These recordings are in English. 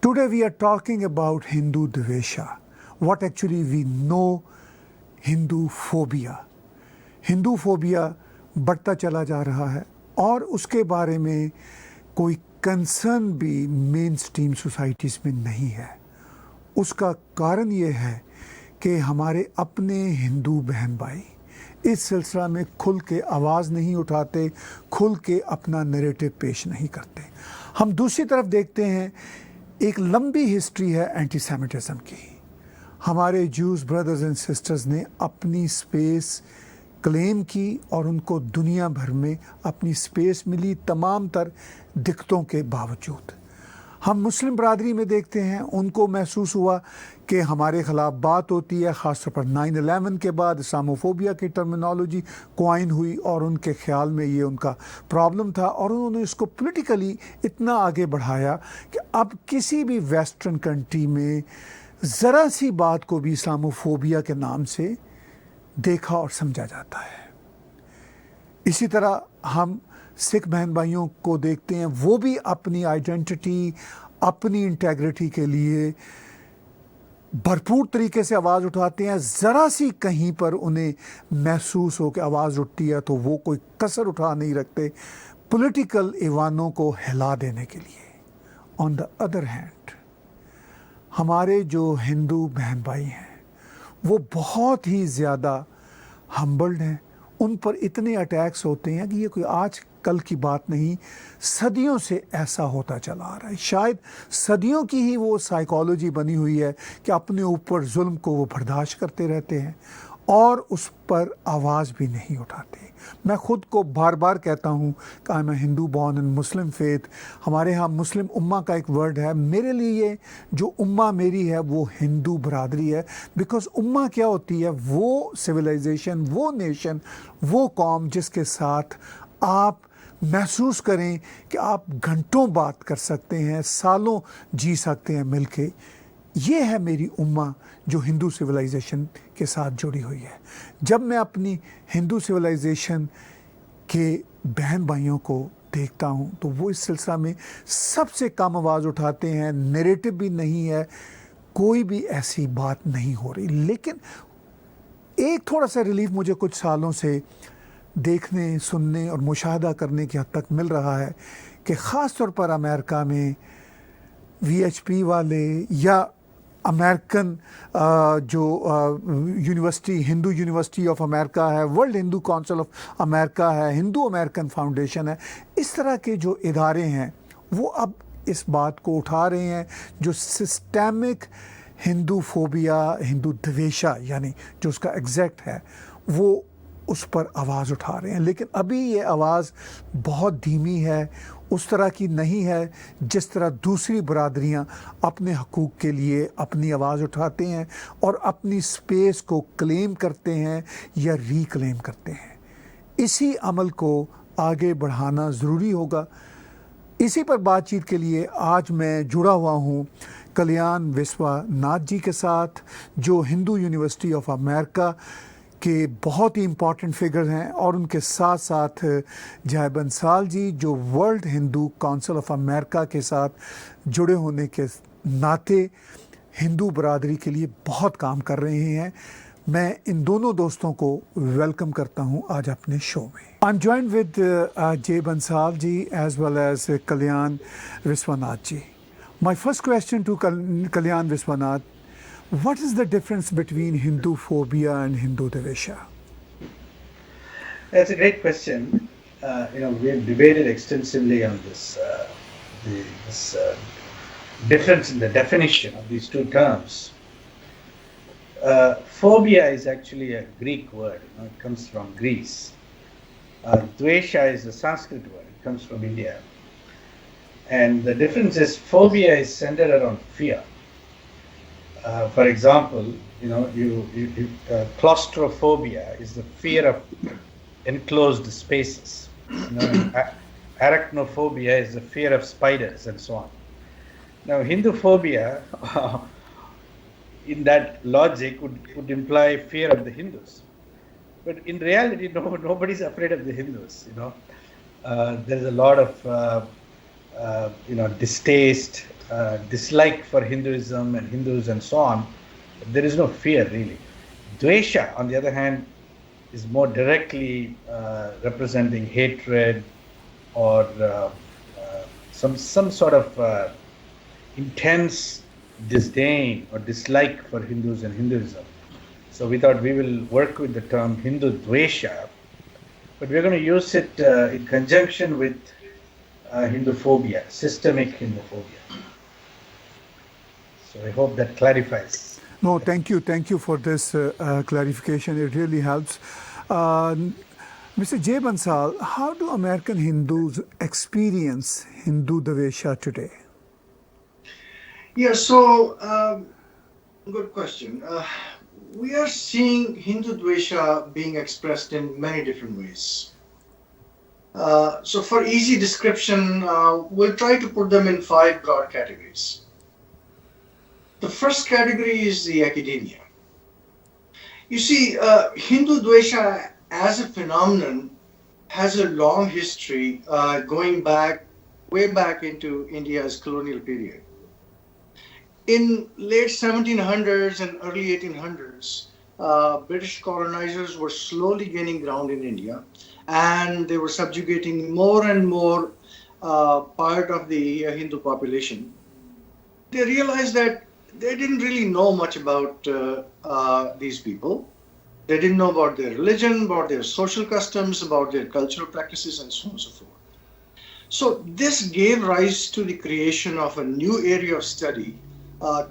Today we are talking about Hindu Devasha, what actually we know Hinduphobia. Hinduphobia बढ़ता चला जा रहा है और उसके बारे में कोई कंसर्न भी मेन स्ट्रीम सोसाइटीज़ में नहीं है. उसका कारण ये है कि हमारे अपने हिंदू बहन भाई इस सिलसिला में खुल के आवाज़ नहीं उठाते, खुल के अपना नैरेटिव पेश नहीं करते. हम दूसरी तरफ देखते हैं एक लंबी हिस्ट्री है एंटीसेमिटिज़म की. हमारे जूस ब्रदर्स एंड सिस्टर्स ने अपनी स्पेस क्लेम की और उनको दुनिया भर में अपनी स्पेस मिली तमाम तर दिक्कतों के बावजूद. हम मुस्लिम बरादरी में देखते हैं उनको महसूस हुआ कि हमारे ख़िलाफ़ बात होती है. ख़ास तौर पर 9/11 के बाद इस्लामोफोबिया की टर्मिनोलॉजी क्वाइन हुई और उनके ख्याल में ये उनका प्रॉब्लम था और उन्होंने इसको पॉलिटिकली इतना आगे बढ़ाया कि अब किसी भी वेस्टर्न कंट्री में ज़रा सी बात को भी इस्लामोफोबिया के नाम से देखा और समझा जाता है. इसी तरह हम सिख बहन भाइयों को देखते हैं, वो भी अपनी आइडेंटिटी, अपनी इंटेग्रिटी के लिए भरपूर तरीके से आवाज़ उठाते हैं. ज़रा सी कहीं पर उन्हें महसूस हो कि आवाज़ उठती है तो वो कोई कसर उठा नहीं रखते पॉलिटिकल ईवानों को हिला देने के लिए. ऑन द अदर हैंड हमारे जो हिंदू बहन भाई हैं वो बहुत ही ज़्यादा हम्बल्ड हैं. उन पर इतने अटैक्स होते हैं कि ये कोई आज कल की बात नहीं, सदियों से ऐसा होता चला आ रहा है. शायद सदियों की ही वो साइकोलॉजी बनी हुई है कि अपने ऊपर जुल्म को वो बर्दाश्त करते रहते हैं और उस पर आवाज़ भी नहीं उठाते. मैं ख़ुद को बार बार कहता हूँ कि I am Hindu born in Muslim faith. हमारे यहाँ मुस्लिम उम्मा का एक वर्ड है. मेरे लिए जो उम्मा मेरी है वो हिंदू बरादरी है. बिकॉज़ उम्मा क्या होती है? वो सिविलाइजेशन, वो नेशन, वो कौम जिसके साथ आप महसूस करें कि आप घंटों बात कर सकते हैं, सालों जी सकते हैं मिलके. ये है मेरी उम्मा जो हिंदू सिविलाइजेशन के साथ जुड़ी हुई है. जब मैं अपनी हिंदू सिविलाइजेशन के बहन भाइयों को देखता हूँ तो वो इस सिलसिला में सबसे कम आवाज़ उठाते हैं. नैरेटिव भी नहीं है, कोई भी ऐसी बात नहीं हो रही. लेकिन एक थोड़ा सा रिलीफ मुझे कुछ सालों से देखने, सुनने और मुशाहदा करने की हद तक मिल रहा है कि ख़ास तौर पर अमेरिका में VHP वाले या अमेरिकन जो university, Hindu university of America है, world Hindu council of America है, हिंदू अमेरिकन फाउंडेशन है, इस तरह के जो इदारे हैं वो अब इस बात को उठा रहे हैं जो सिस्टेमिक हिंदूफोबिया, हिंदू द्वेषा यानी जो उसका एग्जैक्ट है वो उस पर आवाज़ उठा रहे हैं. लेकिन अभी ये आवाज़ बहुत धीमी है, उस तरह की नहीं है जिस तरह दूसरी बरादरियां अपने हकूक़ के लिए अपनी आवाज़ उठाते हैं और अपनी स्पेस को क्लेम करते हैं या रीक्लेम करते हैं. इसी अमल को आगे बढ़ाना ज़रूरी होगा. इसी पर बातचीत के लिए आज मैं जुड़ा हुआ हूँ कल्याण विश्वनाथ जी के साथ, जो हिंदू यूनिवर्सिटी ऑफ अमेरिका के बहुत ही इम्पॉर्टेंट फिगर हैं, और उनके साथ साथ जय बंसाल जी जो world Hindu council of America के साथ जुड़े होने के नाते हिंदू बरादरी के लिए बहुत काम कर रहे हैं. मैं इन दोनों दोस्तों को वेलकम करता हूं आज अपने शो में. I am joined with Jay Bansal ji as well as Kalyan Vishwanath ji. My first question to Kalyan Vishwanath, what is the difference between Hinduphobia and Hindu Devasha? That's a great question. We have debated extensively on this, this difference in the definition of these two terms. Phobia is actually a Greek word. It comes from Greece. Dvesha is a Sanskrit word. It comes from India. And the difference is phobia is centered around fear. For example, claustrophobia is the fear of enclosed spaces. Arachnophobia is the fear of spiders and so on. Now, Hinduphobia, in that logic, would imply fear of the Hindus. But in reality, nobody's afraid of the Hindus. There's a lot of distaste, dislike for Hinduism and Hindus and so on, there is no fear really. Dvesha, on the other hand, is more directly representing hatred or some sort of intense disdain or dislike for Hindus and Hinduism. So we thought we will work with the term Hindu Dvesha, but we're going to use it in conjunction with Hinduphobia, systemic Hinduphobia. So I hope that clarifies. No, thank you for this clarification. It really helps. Mr. J. Bansal, how do American Hindus experience Hindu Devasha today? Yeah, so good question. We are seeing Hindu Dvesha being expressed in many different ways. So for easy description, we'll try to put them in 5 broad categories. The first category is the academia. You see, Hindu Dvesha as a phenomenon has a long history going back, way back into India's colonial period. In late 1700s and early 1800s, British colonizers were slowly gaining ground in India, and they were subjugating more and more part of the Hindu population. They realized that they didn't really know much about these people. They didn't know about their religion, about their social customs, about their cultural practices, and so on and so forth. So this gave rise to the creation of a new area of study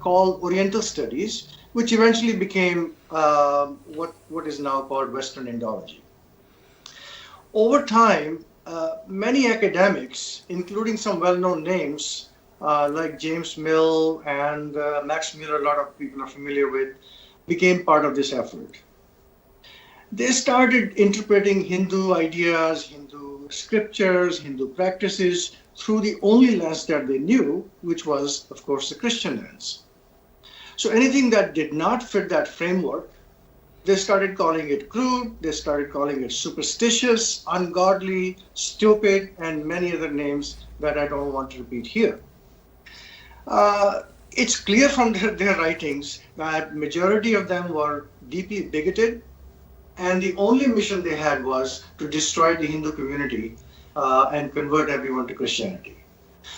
called Oriental Studies, which eventually became what is now called Western Indology. Over time, many academics, including some well-known names like James Mill and Max Muller, a lot of people are familiar with, became part of this effort. They started interpreting Hindu ideas, Hindu scriptures, Hindu practices through the only lens that they knew, which was, of course, the Christian lens. So anything that did not fit that framework, they started calling it crude, they started calling it superstitious, ungodly, stupid, and many other names that I don't want to repeat here. It's clear from their writings that majority of them were deeply bigoted, and the only mission they had was to destroy the Hindu community and convert everyone to Christianity.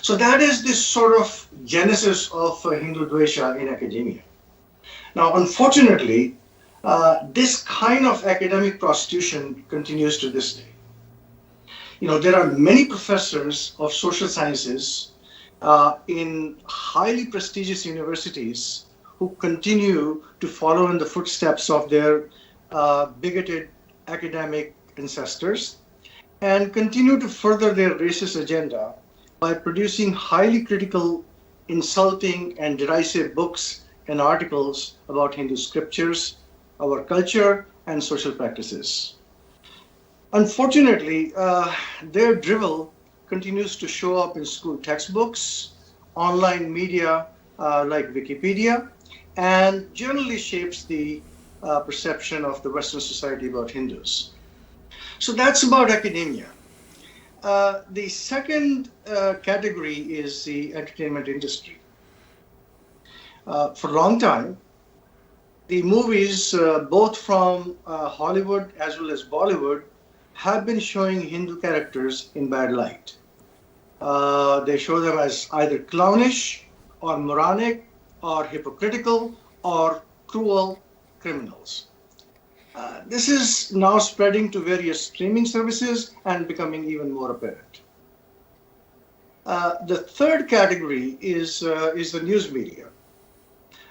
So that is this sort of genesis of Hindu Dvesha in academia. Now, unfortunately, this kind of academic prostitution continues to this day. You know, there are many professors of social sciences in highly prestigious universities who continue to follow in the footsteps of their bigoted academic ancestors and continue to further their racist agenda by producing highly critical, insulting, and derisive books and articles about Hindu scriptures, our culture, and social practices. Unfortunately, their drivel continues to show up in school textbooks, online media like Wikipedia, and generally shapes the perception of the Western society about Hindus. So that's about academia. The second category is the entertainment industry. For a long time, the movies, both from Hollywood as well as Bollywood, have been showing Hindu characters in bad light. They show them as either clownish or moronic or hypocritical or cruel criminals. This is now spreading to various streaming services and becoming even more apparent. The third category is the news media.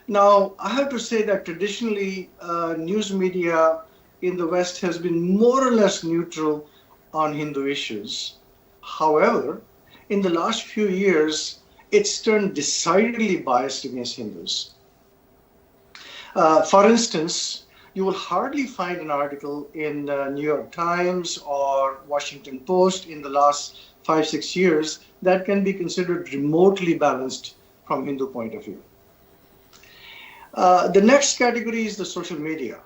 Now, I have to say that traditionally, news media in the West has been more or less neutral on Hindu issues. However, in the last few years, it's turned decidedly biased against Hindus. For instance, you will hardly find an article in New York Times or Washington Post in the last 5-6 years that can be considered remotely balanced from Hindu point of view. The next category is the social media.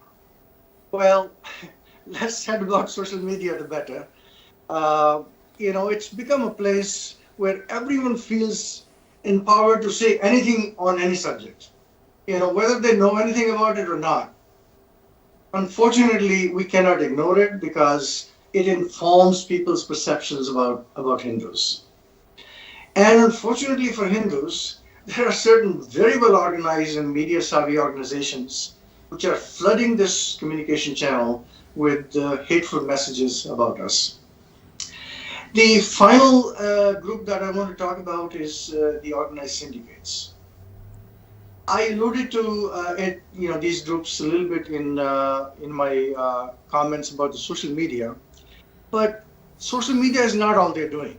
Well, less said about social media, the better. It's become a place where everyone feels empowered to say anything on any subject, whether they know anything about it or not. Unfortunately, we cannot ignore it because it informs people's perceptions about Hindus. And unfortunately for Hindus, there are certain very well organized and media savvy organizations which are flooding this communication channel with hateful messages about us. The final group that I want to talk about is the organized syndicates. I alluded to these groups a little bit in my comments about the social media, but social media is not all they're doing.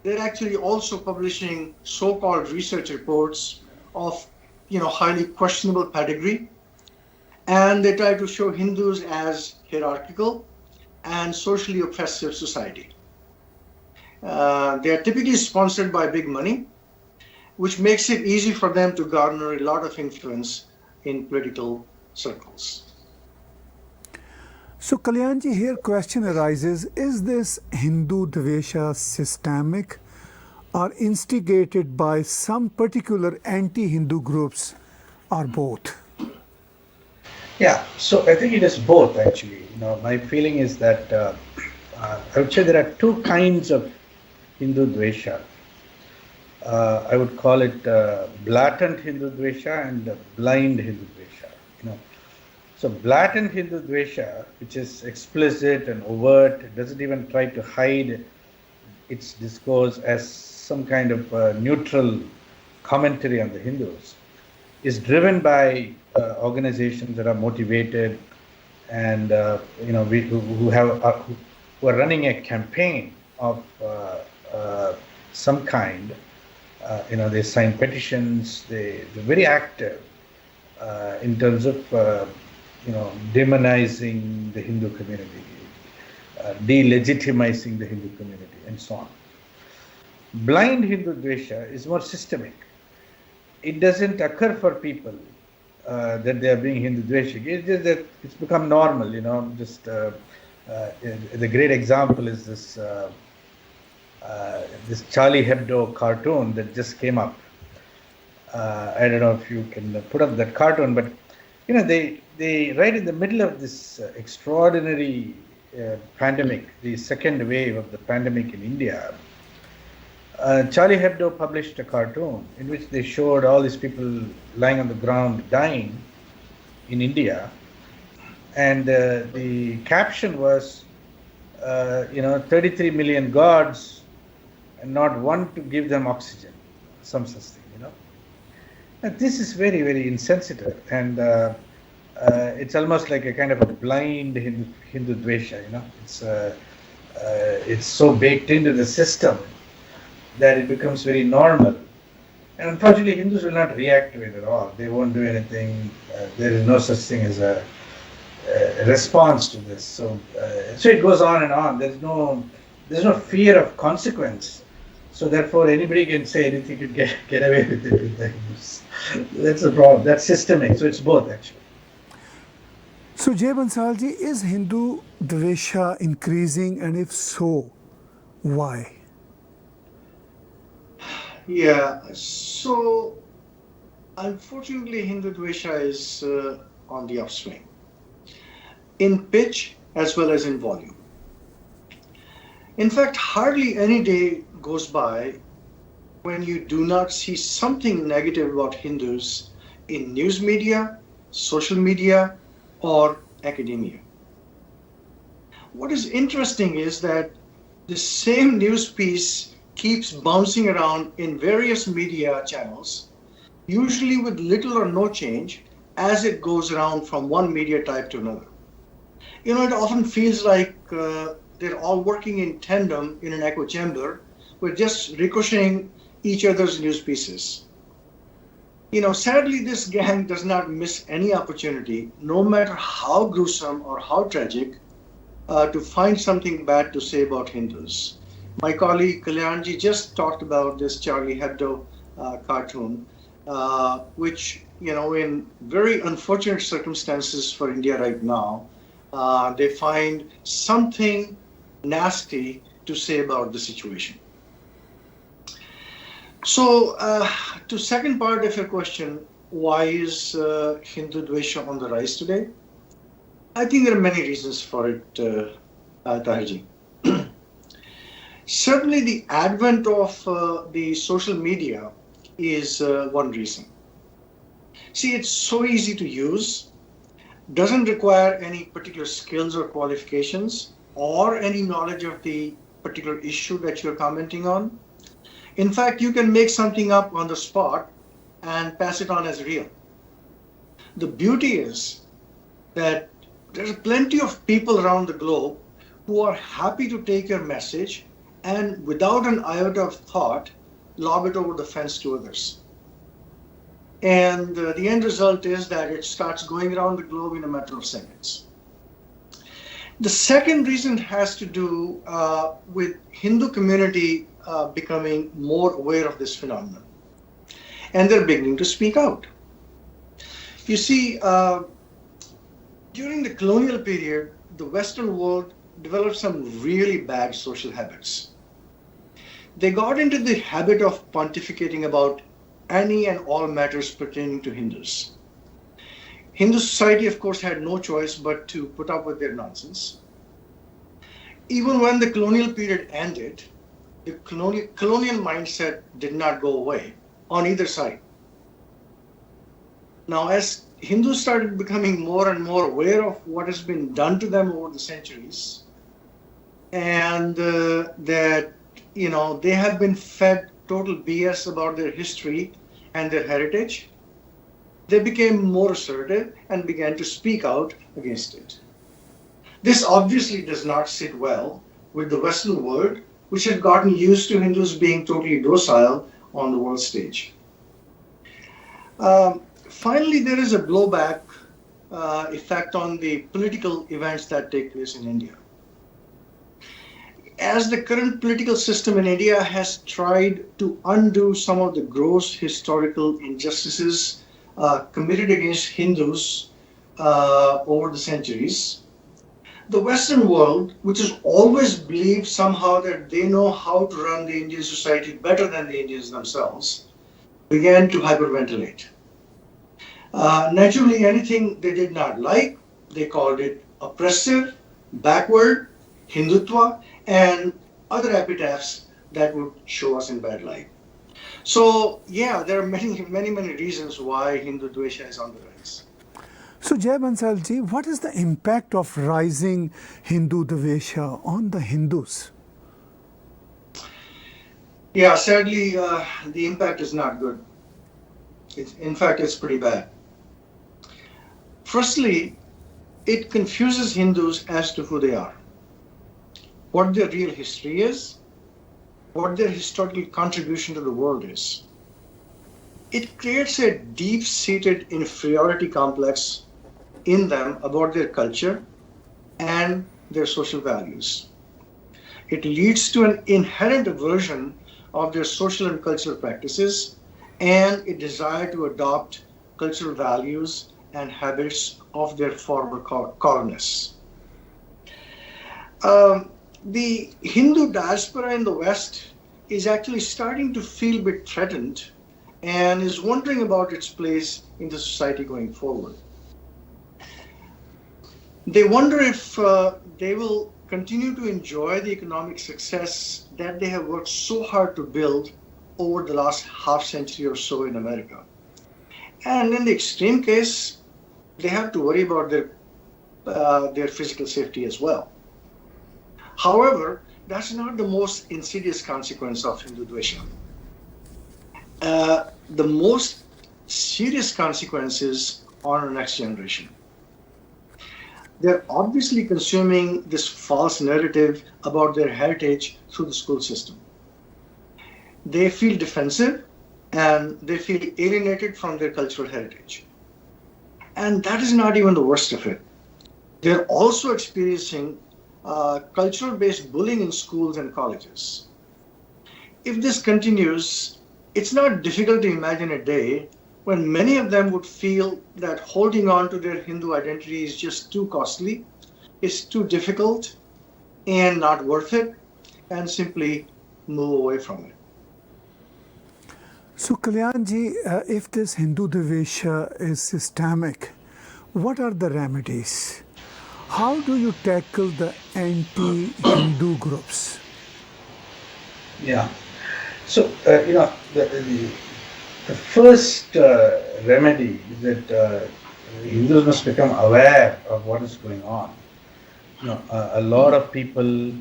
They're actually also publishing so-called research reports of highly questionable pedigree, and they try to show Hindus as hierarchical and socially oppressive society. They are typically sponsored by big money, which makes it easy for them to garner a lot of influence in political circles. So Kalyanji, here question arises, is this Hindu Devasha systemic or instigated by some particular anti-Hindu groups or both? Yeah, so I think it is both actually. My feeling is that I would say there are two kinds of Hindu Dvesha. I would call it blatant Hindu Dvesha and blind Hindu Dvesha. So blatant Hindu Dvesha, which is explicit and overt, it doesn't even try to hide its discourse as some kind of neutral commentary on the Hindus, is driven by organizations that are motivated and who are running a campaign of some kind. They sign petitions. They're very active in terms of demonizing the Hindu community, delegitimizing the Hindu community, and so on. Blind Hindu Dvesha is more systemic. It doesn't occur for people that they are being Hindu Dveshik. It's just that it's become normal, the great example is this this Charlie Hebdo cartoon that just came up. I don't know if you can put up that cartoon, but they right in the middle of this extraordinary pandemic, the second wave of the pandemic in India, Charlie Hebdo published a cartoon in which they showed all these people lying on the ground dying in India, and the caption was, 33 million gods and not one to give them oxygen, some such thing, And this is very, very insensitive, and it's almost like a kind of a blind Hindu Dvesha, It's so baked into the system that it becomes very normal. And unfortunately, Hindus will not react to it at all. They won't do anything. There is no such thing as a response to this. So it goes on and on. There's no fear of consequence. So therefore, anybody can say anything to get away with it with the Hindus. That's the problem. That's systemic. So it's both actually. So Jay Bansalji, is Hindu Devasha increasing, and if so, why? Yeah, so unfortunately Hindu Dvesha is on the upswing, in pitch as well as in volume. In fact, hardly any day goes by when you do not see something negative about Hindus in news media, social media, or academia. What is interesting is that the same news piece keeps bouncing around in various media channels, usually with little or no change as it goes around from one media type to another. It often feels like they're all working in tandem in an echo chamber with just ricocheting each other's news pieces. Sadly, this gang does not miss any opportunity, no matter how gruesome or how tragic, to find something bad to say about Hindus. My colleague Kalyanji just talked about this Charlie Hebdo cartoon, which, in very unfortunate circumstances for India right now, they find something nasty to say about the situation. So, to second part of your question, why is Hindu Dvesha on the rise today? I think there are many reasons for it, Tahirji. Certainly, the advent of the social media is one reason. See, it's so easy to use, doesn't require any particular skills or qualifications or any knowledge of the particular issue that you're commenting on. In fact, you can make something up on the spot and pass it on as real. The beauty is that there's plenty of people around the globe who are happy to take your message and without an iota of thought, lob it over the fence to others. And the end result is that it starts going around the globe in a matter of seconds. The second reason has to do with Hindu community becoming more aware of this phenomenon. And they're beginning to speak out. You see, during the colonial period, the Western world developed some really bad social habits. They got into the habit of pontificating about any and all matters pertaining to Hindus. Hindu society, of course, had no choice but to put up with their nonsense. Even when the colonial period ended, the colonial mindset did not go away on either side. Now, as Hindus started becoming more and more aware of what has been done to them over the centuries, and that they have been fed total BS about their history and their heritage, they became more assertive and began to speak out against it. This obviously does not sit well with the Western world, which had gotten used to Hindus being totally docile on the world stage. Finally, there is a blowback effect on the political events that take place in India. As the current political system in India has tried to undo some of the gross historical injustices committed against Hindus over the centuries, the Western world, which has always believed somehow that they know how to run the Indian society better than the Indians themselves, began to hyperventilate. Naturally, anything they did not like, they called it oppressive, backward, Hindutva, and other epitaphs that would show us in bad light. So, yeah, there are many, many, many reasons why Hindu Dvesha is on the rise. So, Jai Bansalji, what is the impact of rising Hindu Devasha on the Hindus? Yeah, sadly, the impact is not good. In fact, it's pretty bad. Firstly, it confuses Hindus as to who they are, what their real history is, what their historical contribution to the world is. It creates a deep-seated inferiority complex in them about their culture and their social values. It leads to an inherent aversion of their social and cultural practices and a desire to adopt cultural values and habits of their former colonists. The Hindu diaspora in the West is actually starting to feel a bit threatened and is wondering about its place in the society going forward. They wonder if they will continue to enjoy the economic success that they have worked so hard to build over the last half century or so in America. And in the extreme case, they have to worry about their physical safety as well. However, that's not the most insidious consequence of Hindu Dvesha. The most serious consequences on our next generation. They're obviously consuming this false narrative about their heritage through the school system. They feel defensive and they feel alienated from their cultural heritage. And that is not even the worst of it. They're also experiencing cultural-based bullying in schools and colleges. If this continues, it's not difficult to imagine a day when many of them would feel that holding on to their Hindu identity is just too costly, it's too difficult, and not worth it, and simply move away from it. So, Kalyanji, if this Hindu Devasha is systemic, what are the remedies? How do you tackle the anti-Hindu groups? Yeah. So, the first remedy is that Hindus must become aware of what is going on. A lot of people,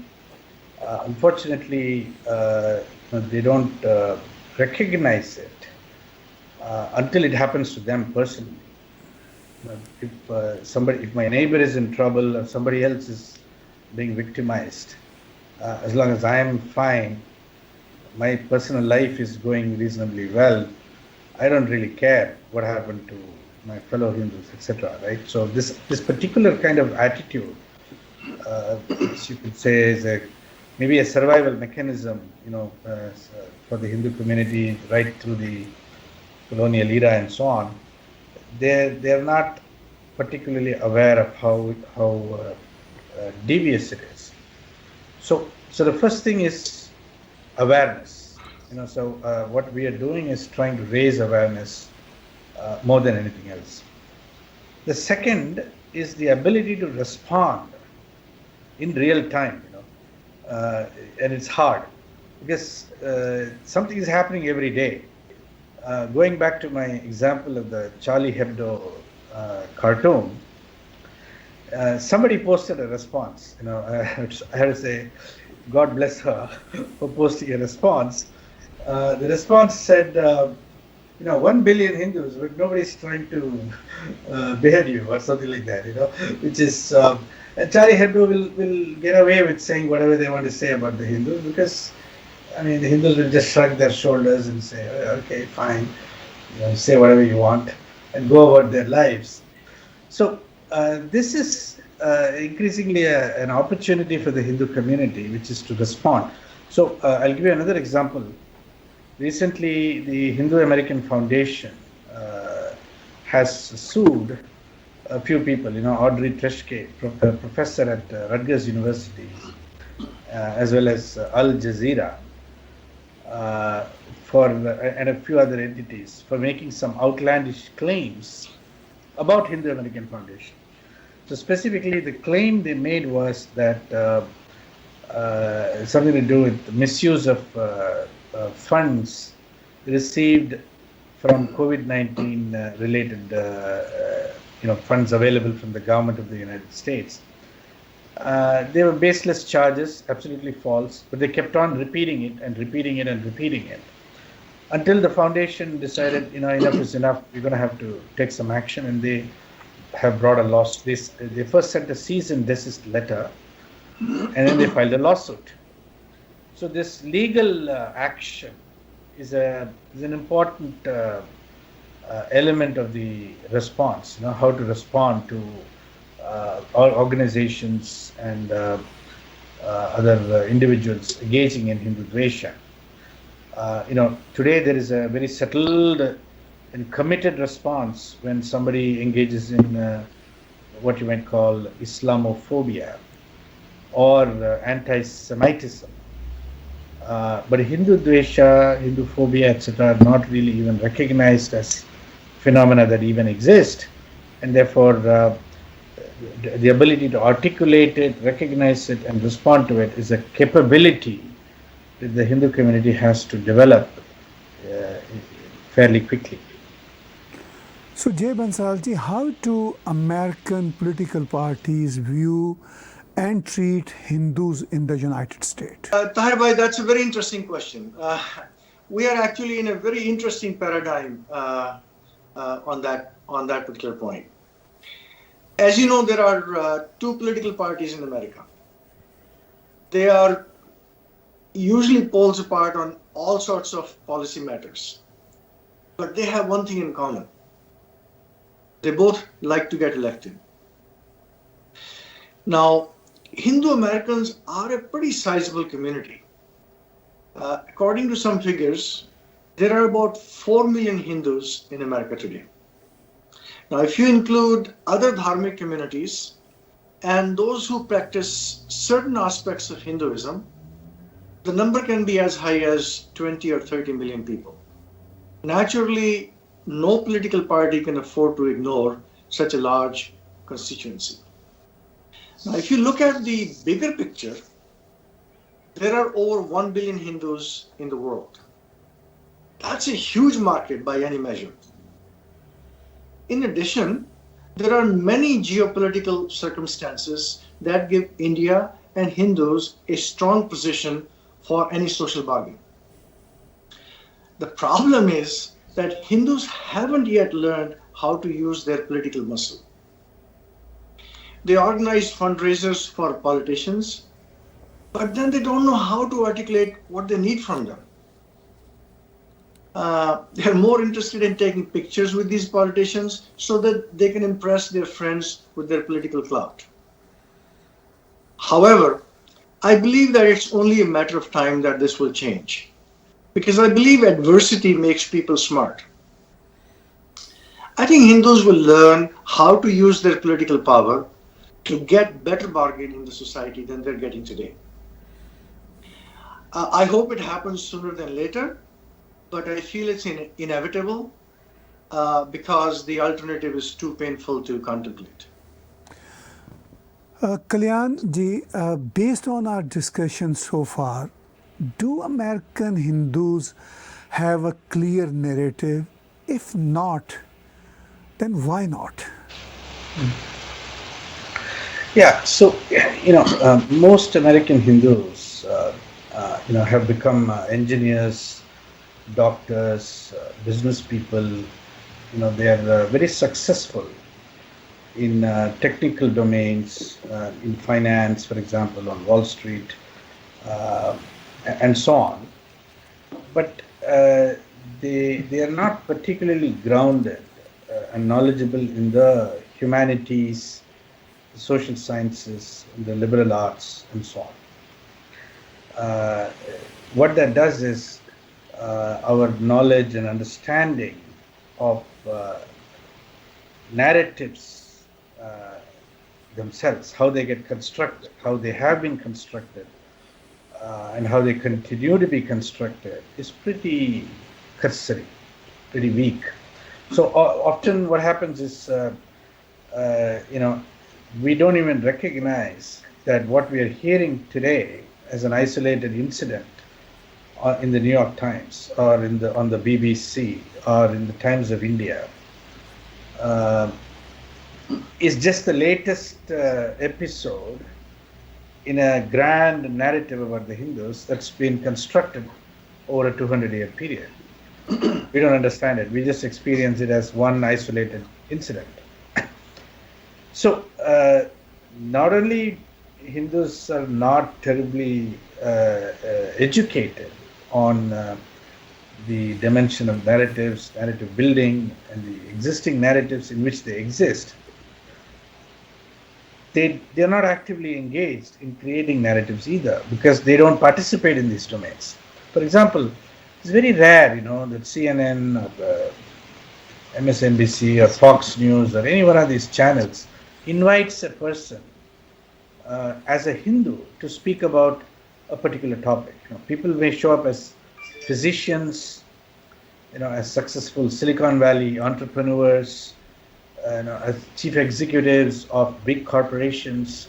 unfortunately, they don't recognize it until it happens to them personally. If my neighbor is in trouble or somebody else is being victimized, as long as I am fine, my personal life is going reasonably well, I don't really care what happened to my fellow Hindus, etc. Right? So this particular kind of attitude, which you could say is maybe a survival mechanism, for the Hindu community right through the colonial era and so on. They're not particularly aware of how devious it is. So the first thing is awareness. What we are doing is trying to raise awareness more than anything else. The second is the ability to respond in real time, and it's hard because something is happening every day. Going back to my example of the Charlie Hebdo cartoon, somebody posted a response. I had to say, God bless her for posting a response. The response said, 1 billion Hindus, but nobody's trying to behead you or something like that, which is, Charlie Hebdo will get away with saying whatever they want to say about the Hindus because, the Hindus will just shrug their shoulders and say, okay, fine, say whatever you want and go about their lives. So this is increasingly an opportunity for the Hindu community, which is to respond. So I'll give you another example. Recently, the Hindu American Foundation has sued a few people, Audrey Treshke, professor at Rutgers University, as well as Al Jazeera, and a few other entities for making some outlandish claims about Hindu American Foundation. So specifically, the claim they made was that something to do with misuse of funds received from COVID-19 related funds available from the government of the United States. They were baseless charges, absolutely false, but they kept on repeating it and repeating it and repeating it until the foundation decided, enough is enough, we're going to have to take some action, and they have brought a lawsuit. They first sent a cease and desist letter, and then they filed a lawsuit. So this legal action is an important element of the response, how to respond to organizations and other individuals engaging in Hindu Devasha. Today there is a very settled and committed response when somebody engages in what you might call Islamophobia or anti-Semitism. But Hindu Devasha, Hinduphobia, etc. are not really even recognized as phenomena that even exist, and therefore the ability to articulate it, recognize it, and respond to it is a capability that the Hindu community has to develop fairly quickly. So, Jay Bansalji, how do American political parties view and treat Hindus in the United States? Tahir Bhai, that's a very interesting question. We are actually in a very interesting paradigm on that particular point. As you know, there are two political parties in America. They are usually poles apart on all sorts of policy matters, but they have one thing in common. They both like to get elected. Now, Hindu Americans are a pretty sizable community. According to some figures, there are about 4 million Hindus in America today. Now, if you include other dharmic communities and those who practice certain aspects of Hinduism, the number can be as high as 20 or 30 million people. Naturally, no political party can afford to ignore such a large constituency. Now, if you look at the bigger picture, there are over 1 billion Hindus in the world. That's a huge market by any measure. In addition, there are many geopolitical circumstances that give India and Hindus a strong position for any social bargain. The problem is that Hindus haven't yet learned how to use their political muscle. They organize fundraisers for politicians, but then they don't know how to articulate what they need from them. They're more interested in taking pictures with these politicians so that they can impress their friends with their political clout. However, I believe that it's only a matter of time that this will change, because I believe adversity makes people smart. I think Hindus will learn how to use their political power to get better bargain in the society than they're getting today. I hope it happens sooner than later, but I feel it's inevitable because the alternative is too painful to contemplate. Kalyan ji, based on our discussion so far, do American Hindus have a clear narrative? If not, then why not? Yeah, so most American Hindus, have become engineers, doctors, business people. They are very successful in technical domains, in finance, for example, on Wall Street, and so on. But they are not particularly grounded and knowledgeable in the humanities, the social sciences, the liberal arts, and so on. What that does is our knowledge and understanding of narratives themselves, how they get constructed, how they have been constructed, and how they continue to be constructed, is pretty cursory, pretty weak. So often what happens is, we don't even recognize that what we are hearing today as an isolated incident in the New York Times or on the BBC or in the Times of India is just the latest episode in a grand narrative about the Hindus that's been constructed over a 200-year period. We don't understand it. We just experience it as one isolated incident. So not only Hindus are not terribly educated on the dimension of narratives, narrative building, and the existing narratives in which they exist, they are not actively engaged in creating narratives either, because they don't participate in these domains. For example, it's very rare, that CNN or MSNBC or Fox News or any one of these channels invites a person as a Hindu to speak about a particular topic. People may show up as physicians, as successful Silicon Valley entrepreneurs, as chief executives of big corporations,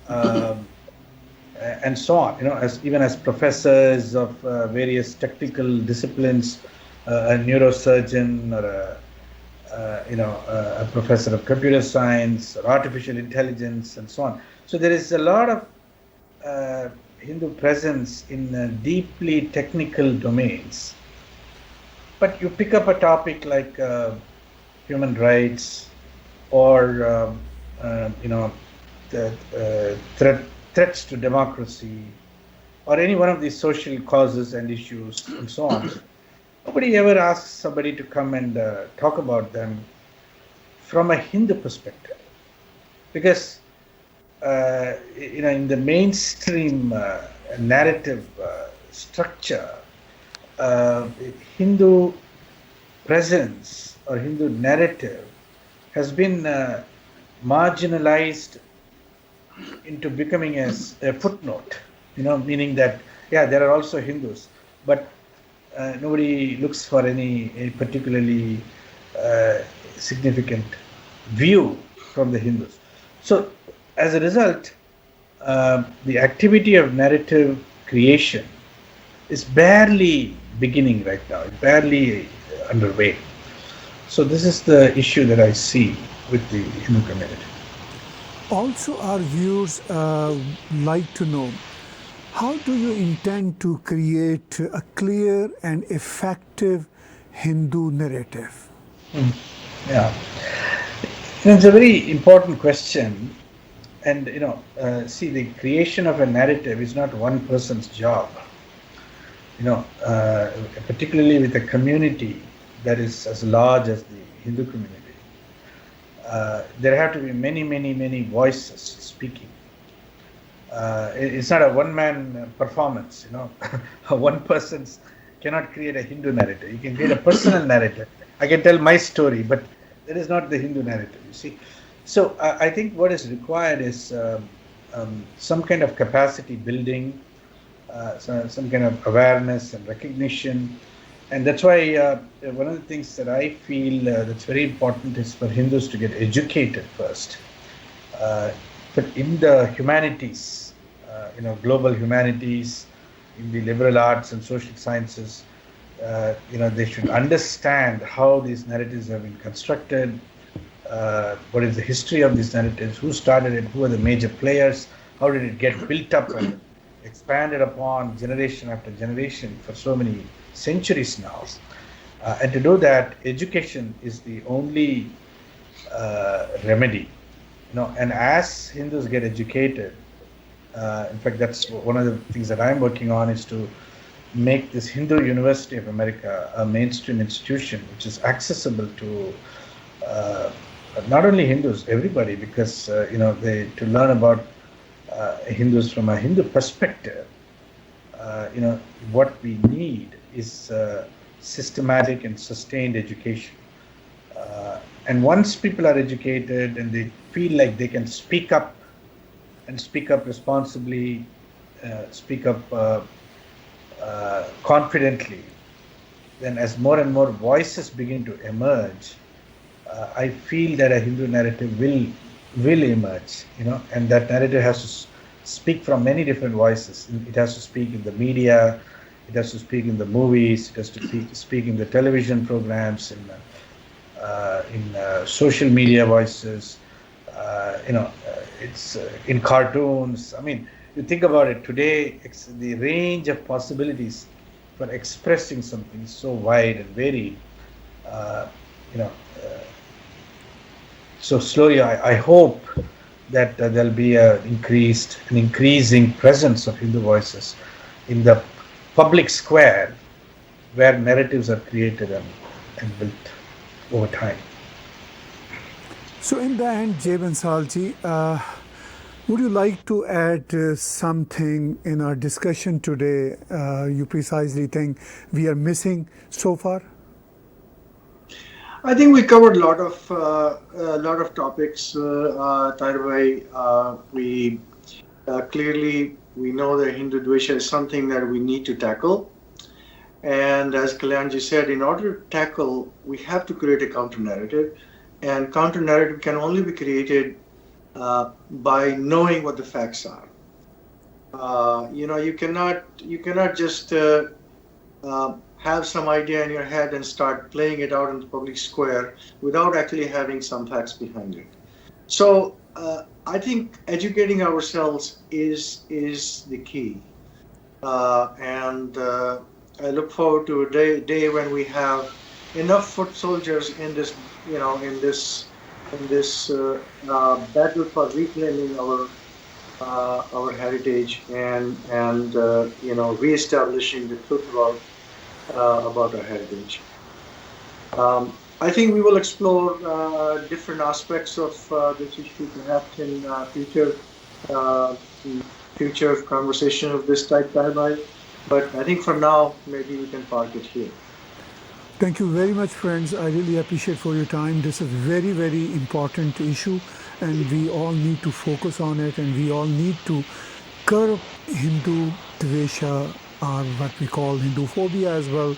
and so on. Even as professors of various technical disciplines, a neurosurgeon or a professor of computer science or artificial intelligence, and so on. So there is a lot of Hindu presence in deeply technical domains. But you pick up a topic like human rights or threats to democracy or any one of these social causes and issues and so on. Nobody ever asks somebody to come and talk about them from a Hindu perspective, because in the mainstream narrative structure, Hindu presence or Hindu narrative has been marginalized into becoming a footnote, meaning that, yeah, there are also Hindus, but nobody looks for a particularly significant view from the Hindus. So, as a result, the activity of narrative creation is barely beginning right now, it's barely underway. So, this is the issue that I see with the Hindu community. Also, our viewers like to know, how do you intend to create a clear and effective Hindu narrative? Yeah, it's a very important question. And see, the creation of a narrative is not one person's job. Particularly with a community that is as large as the Hindu community, there have to be many, many, many voices speaking. It's not a one-man performance. One person cannot create a Hindu narrative. You can create a personal narrative. I can tell my story, but that is not the Hindu narrative. You see, so I think what is required is some kind of capacity building, some kind of awareness and recognition. And that's why one of the things that I feel that's very important is for Hindus to get educated first. But in the humanities, global humanities, in the liberal arts and social sciences, they should understand how these narratives have been constructed, what is the history of these narratives, who started it, who are the major players, how did it get built up and expanded upon generation after generation for so many centuries now. And to do that, education is the only remedy. And as Hindus get educated, in fact, that's one of the things that I'm working on, is to make this Hindu University of America a mainstream institution which is accessible to not only Hindus, everybody, because to learn about Hindus from a Hindu perspective, what we need is systematic and sustained education. And once people are educated and they feel like they can speak up and speak up responsibly, speak up confidently, then as more and more voices begin to emerge, I feel that a Hindu narrative will emerge, and that narrative has to speak from many different voices. It has to speak in the media, it has to speak in the movies, it has to speak in the television programs, in social media voices, it's in cartoons. I mean, you think about it today, the range of possibilities for expressing something is so wide and varied. So slowly, I hope that there'll be an increasing presence of Hindu voices in the public square, where narratives are created and built over time. So in the end, Jay Bansalji, would you like to add something in our discussion today you precisely think we are missing so far? I think we covered a lot of topics, Tahir. We clearly know that Hindu Dvesha is something that we need to tackle. And as Kalyanji said, in order to tackle, we have to create a counter narrative. And counter narrative can only be created by knowing what the facts are. You cannot just have some idea in your head and start playing it out in the public square without actually having some facts behind it. So I think educating ourselves is the key, and I look forward to a day when we have enough foot soldiers in this, in this battle for reclaiming our heritage and reestablishing the truth about our heritage. I think we will explore different aspects of this issue perhaps in future conversation of this type, but I think for now, maybe we can park it here. Thank you very much, friends. I really appreciate for your time. This is a very, very important issue, and we all need to focus on it, and we all need to curb Hindu Devasha what we call Hinduphobia as well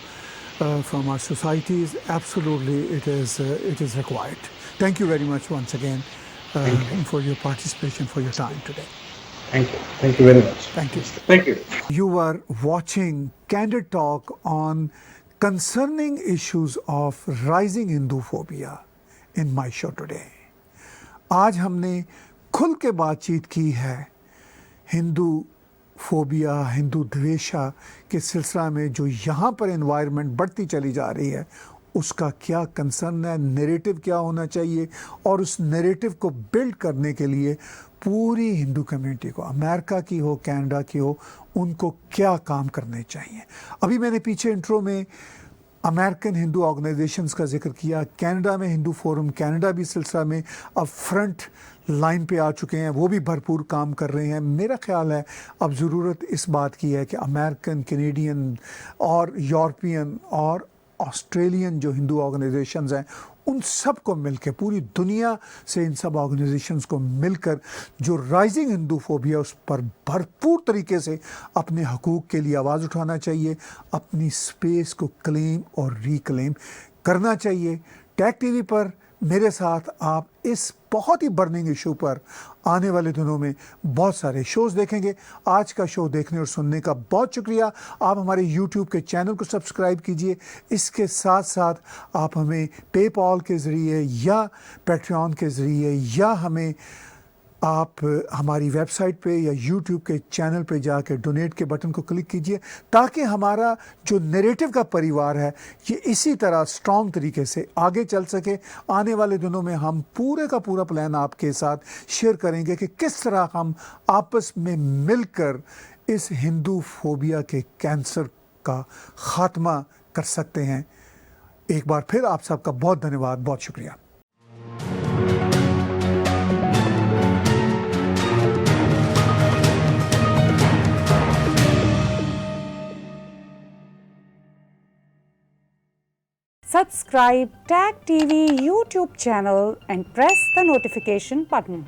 from our societies. Absolutely, it is required. Thank you very much once again for your participation, for your time today. Thank you. Thank you very much. Thank you. Thank you. You are watching Candid Talk on concerning issues of rising Hinduphobia in my show today. आज हमने खुल के बातचीत की है Hindu phobia, Hindu द्वेषा के सिलसिला में जो यहाँ पर एनवायरनमेंट बढ़ती चली जा रही है, उसका क्या कंसर्न है, नैरेटिव क्या होना चाहिए, और उस नैरेटिव को बिल्ड करने के लिए पूरी हिंदू कम्युनिटी को, अमेरिका की हो, कनाडा की हो, उनको क्या काम करने चाहिए. अभी मैंने पीछे इंट्रो में अमेरिकन हिंदू ऑर्गेनाइजेशंस का जिक्र किया. कनाडा में हिंदू फोरम कनाडा भी सिलसिला में अब फ्रंट लाइन पे आ चुके हैं, वो भी भरपूर काम कर रहे हैं. मेरा ख्याल है अब ज़रूरत इस बात की है कि अमेरिकन, कैनेडियन और यूरोपियन और ऑस्ट्रेलियन जो हिंदू ऑर्गेनाइजेशंस हैं, उन सब को मिलकर, पूरी दुनिया से इन सब ऑर्गेनाइजेशंस को मिलकर जो राइजिंग हिंदूफोबिया, उस पर भरपूर तरीके से अपने हकूक़ के लिए आवाज़ उठाना चाहिए, अपनी स्पेस को क्लेम और रिक्लेम करना चाहिए. टैग टीवी पर मेरे साथ आप इस बहुत ही बर्निंग इशू पर आने वाले दिनों में बहुत सारे शोज़ देखेंगे. आज का शो देखने और सुनने का बहुत शुक्रिया. आप हमारे YouTube के चैनल को सब्सक्राइब कीजिए. इसके साथ साथ आप हमें पेपॉल के ज़रिए या पैट्रियन के ज़रिए या हमें आप हमारी वेबसाइट पे या YouTube के चैनल पे जाकर डोनेट के बटन को क्लिक कीजिए, ताकि हमारा जो नैरेटिव का परिवार है ये इसी तरह स्ट्रॉन्ग तरीके से आगे चल सके. आने वाले दिनों में हम पूरे का पूरा प्लान आपके साथ शेयर करेंगे कि किस तरह हम आपस में मिलकर इस हिंदू फोबिया के कैंसर का ख़ात्मा कर सकते हैं. एक बार फिर आप सबका बहुत धन्यवाद, बहुत शुक्रिया. Subscribe Tag TV YouTube channel and press the notification button.